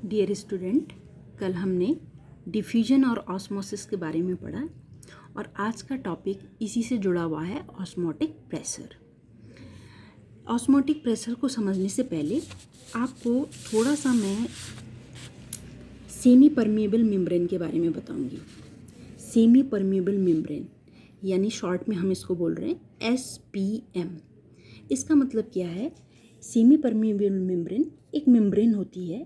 Dear student, कल हमने diffusion और ऑस्मोसिस के बारे में पढ़ा और आज का टॉपिक इसी से जुड़ा हुआ है, ऑस्मोटिक प्रेशर। ऑस्मोटिक प्रेशर को समझने से पहले आपको थोड़ा सा मैं सेमी परमिएबल मेम्ब्रेन के बारे में बताऊंगी। सेमी परमिएबल मेम्ब्रेन यानी शॉर्ट में हम इसको बोल रहे हैं SPM। इसका मतलब क्या है? सेमी परमिएबल मेम्ब्रेन एक मेम्ब्रेन होती है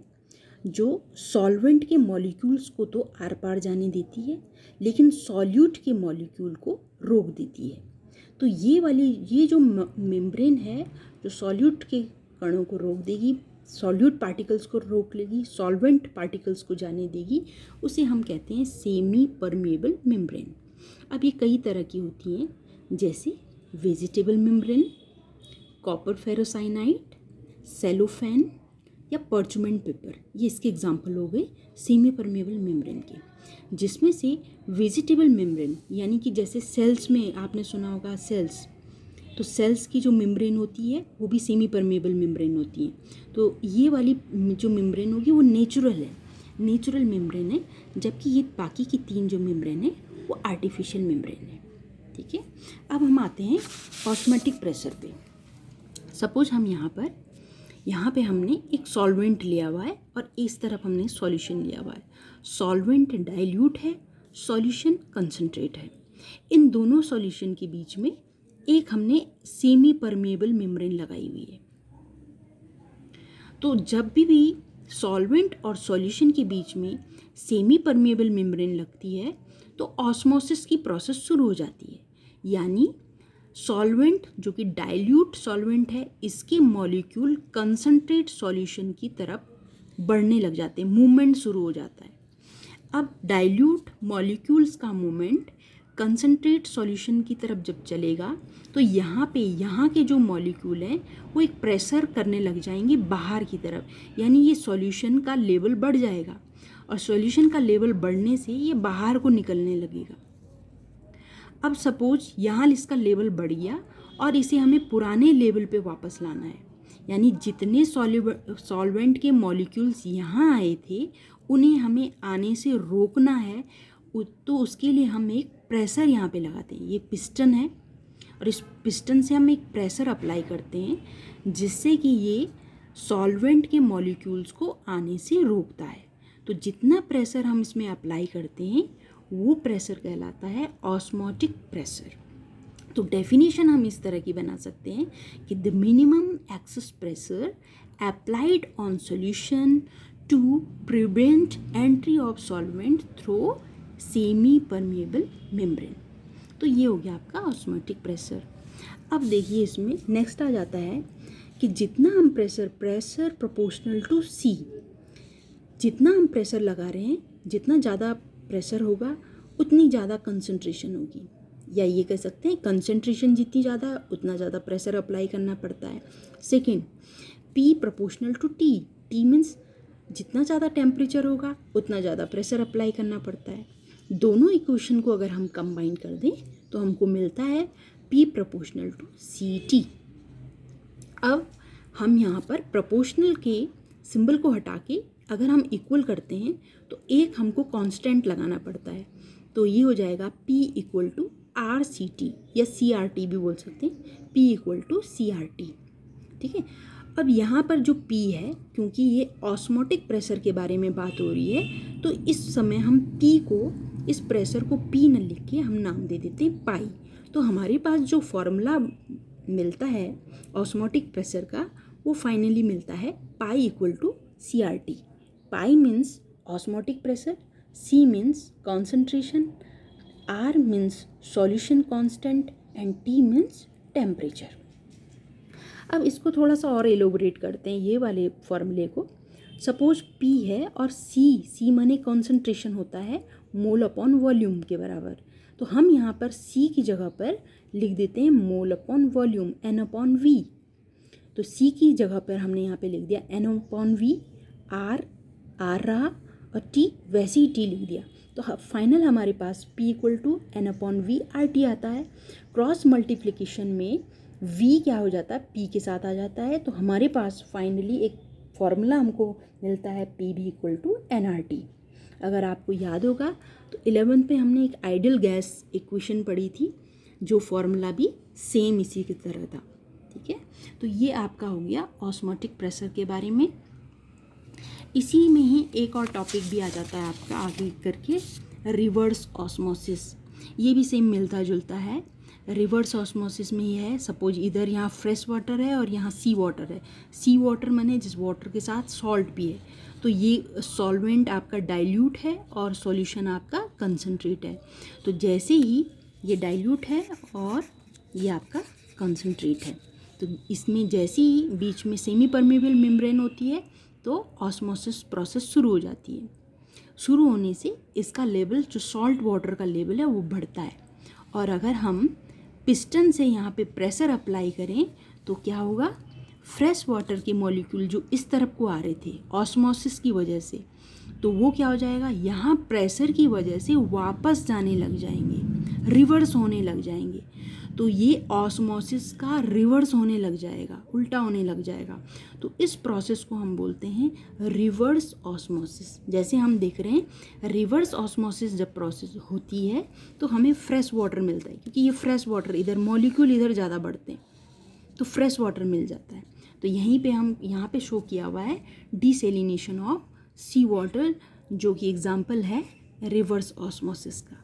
जो सॉल्वेंट के मॉलिक्यूल्स को तो आर पार जाने देती है, लेकिन सॉल्यूट के मॉलिक्यूल को रोक देती है। तो ये जो मेम्ब्रेन है जो सॉल्यूट के कणों को रोक देगी, सॉल्यूट पार्टिकल्स को रोक लेगी, सॉल्वेंट पार्टिकल्स को जाने देगी, उसे हम कहते हैं सेमी परमिएबल मेम्ब्रेन। अब ये कई तरह की होती हैं, जैसे vegetable membrane, copper ferrocyanide, cellophane या पर्चमेंट पेपर। ये इसके एग्जाम्पल हो गए सेमी परमिएबल मेम्ब्रेन के, जिसमें से वेजिटेबल मेम्ब्रेन यानी कि जैसे सेल्स में आपने सुना होगा सेल्स, तो सेल्स की जो मेम्ब्रेन होती है वो भी सेमी परमिएबल मेम्ब्रेन होती है। तो ये वाली जो मेम्ब्रेन होगी वो नेचुरल मेम्ब्रेन है, जबकि ये बाकी की तीन जो मेम्ब्रेन है वो आर्टिफिशियल मेम्ब्रेन है। ठीक है, अब हम आते हैं ऑस्मोटिक प्रेशर पे। सपोज हम यहाँ पे हमने एक सॉल्वेंट लिया हुआ है और इस तरफ हमने सॉल्यूशन लिया हुआ है। सॉल्वेंट डाइल्यूट है, सॉल्यूशन कंसंट्रेट है। इन दोनों सॉल्यूशन के बीच में एक हमने सेमी परमिएबल मेम्ब्रेन लगाई हुई है। तो जब भी सॉल्वेंट और सॉल्यूशन के बीच में सेमी परमिएबल मेम्ब्रेन लगती है तो ऑस्मोसिस की प्रोसेस शुरू हो जाती है। यानी सॉल्वेंट जो कि डाइल्यूट सॉल्वेंट है, इसके मॉलिक्यूल कंसंट्रेट सॉल्यूशन की तरफ बढ़ने लग जाते हैं, मूवमेंट शुरू हो जाता है। अब डाइल्यूट मॉलिक्यूल्स का मूवमेंट कंसंट्रेट सॉल्यूशन की तरफ जब चलेगा तो यहाँ के जो मॉलिक्यूल हैं वो एक प्रेशर करने लग जाएंगे बाहर की तरफ, यानी ये सॉल्यूशन का लेवल बढ़ जाएगा और सॉल्यूशन का लेवल बढ़ने से ये बाहर को निकलने लगेगा। अब सपोज यहाँ इसका लेवल बढ़ गया और इसे हमें पुराने लेवल पे वापस लाना है, यानी जितने सॉल्वेंट के मॉलिक्यूल्स यहाँ आए थे उन्हें हमें आने से रोकना है। तो उसके लिए हम एक प्रेशर यहाँ पे लगाते हैं, ये पिस्टन है और इस पिस्टन से हम एक प्रेशर अप्लाई करते हैं जिससे कि ये सॉल्वेंट के मॉलिक्यूल्स को आने से रोकता है। तो जितना प्रेशर हम इसमें अप्लाई करते हैं वो प्रेशर कहलाता है ऑस्मोटिक प्रेशर। तो डेफिनेशन हम इस तरह की बना सकते हैं कि the minimum excess pressure applied on solution to prevent entry of solvent through semi permeable membrane. तो ये हो गया आपका ऑस्मोटिक प्रेशर। अब देखिए इसमें नेक्स्ट आ जाता है कि जितना हम प्रेशर प्रोपोर्शनल टू C, जितना हम प्रेशर लगा रहे हैं, जितना ज़्यादा प्रेशर होगा उतनी ज़्यादा कंसंट्रेशन होगी, या ये कह सकते हैं कंसंट्रेशन जितनी ज़्यादा है उतना ज़्यादा प्रेशर अप्लाई करना पड़ता है। Second, P proportional to T means जितना ज़्यादा टेम्परेचर होगा उतना ज़्यादा प्रेशर अप्लाई करना पड़ता है। दोनों इक्वेशन को अगर हम कंबाइन कर दें तो हमको मिलता है P प्रोपोर्शनल टू CT। अब हम यहाँ पर प्रोपोर्शनल के सिंबल को हटा के अगर हम इक्वल करते हैं तो एक हमको कांस्टेंट लगाना पड़ता है, तो ये हो जाएगा P इक्वल टू RCT या CRT भी बोल सकते हैं, P इक्वल टू CRT। ठीक है, अब यहाँ पर जो P है, क्योंकि ये ऑस्मोटिक प्रेशर के बारे में बात हो रही है तो इस समय हम P को, इस प्रेशर को P न लिख के हम नाम दे देते हैं पाई। तो हमारे पास जो फॉर्मूला मिलता है ऑस्मोटिक प्रेशर का वो फाइनली मिलता है pi equal to CRT। Pi means osmotic pressure, C means concentration, R means solution constant and T means temperature. अब इसको थोड़ा सा और एलोबरेट करते हैं ये वाले फॉर्मूले को। सपोज P है और C माने कॉन्सेंट्रेशन होता है मोल अपॉन वॉल्यूम के बराबर, तो हम यहाँ पर C की जगह पर लिख देते हैं mole upon volume N upon V। तो C की जगह पर हमने यहाँ पे लिख दिया N अपॉन V, R रहा और T वैसे ही T लिख दिया। तो फाइनल हमारे पास P equal to N upon V RT आता है। क्रॉस मल्टीप्लिकेशन में V क्या हो जाता है, P के साथ आ जाता है, तो हमारे पास फाइनली एक फॉर्मूला हमको मिलता है PV इक्वल टू NRT। अगर आपको याद होगा तो 11th में हमने एक आइडियल गैस इक्वेशन पढ़ी थी जो फॉर्मूला भी सेम इसी की तरह था। ठीक है, तो ये आपका हो गया ऑस्मोटिक प्रेशर के बारे में। इसी में ही एक और टॉपिक भी आ जाता है आपका आगे करके, रिवर्स ऑस्मोसिस। ये भी सेम मिलता जुलता है। रिवर्स ऑस्मोसिस में ये है, सपोज इधर यहाँ फ्रेश वाटर है और यहाँ सी वाटर है। सी वाटर माने जिस वाटर के साथ सॉल्ट भी है, तो ये सॉल्वेंट आपका डाइल्यूट है और सॉल्यूशन आपका कंसनट्रेट है। तो जैसे ही ये डाइल्यूट है और ये आपका कंसनट्रेट है, तो इसमें जैसे ही बीच में सेमी परमेबल मेम्ब्रेन होती है तो ऑस्मोसिस प्रोसेस शुरू हो जाती है। शुरू होने से इसका लेवल, जो सॉल्ट वाटर का लेवल है, वो बढ़ता है। और अगर हम पिस्टन से यहाँ पे प्रेशर अप्लाई करें तो क्या होगा, फ्रेश वाटर के मॉलिक्यूल जो इस तरफ को आ रहे थे ऑस्मोसिस की वजह से, तो वो क्या हो जाएगा, यहाँ प्रेशर की वजह से वापस जाने लग जाएंगे, रिवर्स होने लग जाएंगे। तो ये ऑस्मोसिस का रिवर्स होने लग जाएगा, उल्टा होने लग जाएगा। तो इस प्रोसेस को हम बोलते हैं रिवर्स ऑस्मोसिस। जैसे हम देख रहे हैं, रिवर्स ऑस्मोसिस जब प्रोसेस होती है तो हमें फ्रेश वाटर मिलता है, क्योंकि ये फ्रेश वाटर, इधर मॉलिक्यूल इधर ज़्यादा बढ़ते हैं तो फ्रेश वाटर मिल जाता है। तो यहीं पे हम यहाँ पे शो किया हुआ है डिसेलिनेशन ऑफ सी वाटर, जो कि एग्जाम्पल है रिवर्स ऑस्मोसिस का।